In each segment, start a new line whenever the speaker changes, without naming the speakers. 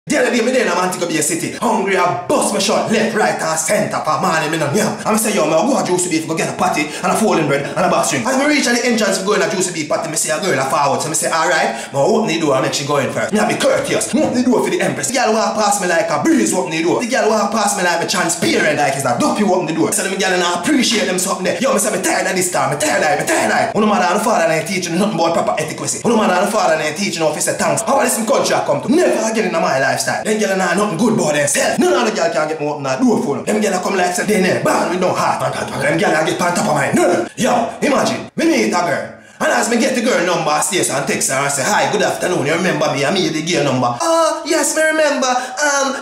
The other day, me there in a Montego Bay City. Hungry, I bust my shot left, right, and center for morning, me no yam. And I say, yo, me go to Juicy Beef, go get a patty, and a folding bread, and a box string. As me reach at the entrance, go in a Juicy Beef patty, me see a girl a forward, so me say, alright, me open the door and make she go in first. Me have be courteous, open the door for the Empress. The girl walk past me like a breeze, open the door. The girl walk past me like a transparent, like it's a duppy, open the door. So the girl and I appreciate them something there. Yo, me say, me tired of this time, me tired of it. One mother and father ain't teaching nothing about proper etiquette. One mother and father ain't teaching how to say thanks. How this country I come to? Never again in my lifestyle. Them girl and I nothing good about themselves. None of the girl can get me open that door for them. Them girl come like say they never born with no heart. Them girl get on top of mine. No. Yo, imagine, me meet a girl. And as me get the girl number station and text her and say, hi, good afternoon, you remember me? I made the gear number. Oh, yes, me remember.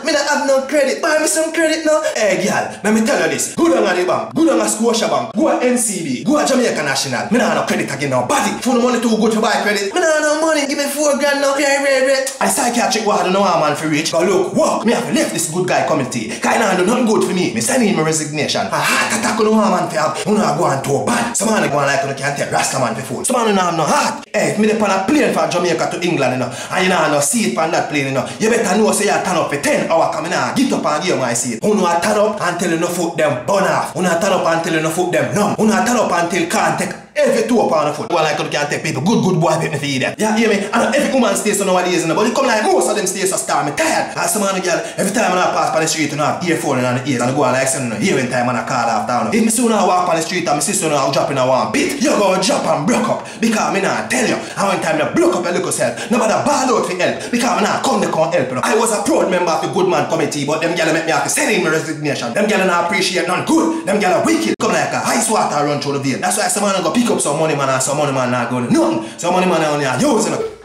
Me not have no credit. Buy me some credit now. Hey, girl, let me tell you this. Go down at the bank. Go down at Scotia Bank. Go at NCB. Go at Jamaica National. Me not have no credit again now. Body. For the money too good to buy credit. Me not have no money. Give me 4 grand now. I psychiatric ward, no man for reach. But look, walk. Me have left this good guy committee. Cause I do nothing good for me. Me send in my resignation. A heart attack on no man for have. You know, go on to a bad. Some man go on like you can't take Rasta man for fool. Some man don't have no heart. Hey, if me dey on a plane from Jamaica to England, you know, and you know no seat on that plane, you know, you better know say you turn up for 10 hours coming out, get up and give my seat. You know turn up until you no foot them burn off. You know turn up until you no foot them numb. You know turn up until can't take every 2 upon the foot. Well, like you can't take people. Good boy pick me for you them. Yeah, hear me? And every woman stays on nowadays, you know, but it come like most of them stays a star. Me tired. And some man girl, every time I pass by the street, you know, have earphone in the ears and go on like saying, you know, hearing time and I call after. If me soon I walk on the street and my sister now dropping a one bit, you go drop and broke up. Because me not tell you. And one time I broke up your little self. Nobody ball out for help. Because me not come to help. You know. I was a proud member of the good man committee, but them girl make me have to send in my resignation. Them girl not appreciate none good. Them girl are wicked. Come like a ice water run through the vein. That's why some man go pick up some money man and some money man not going to nothing. Some money man only are using it.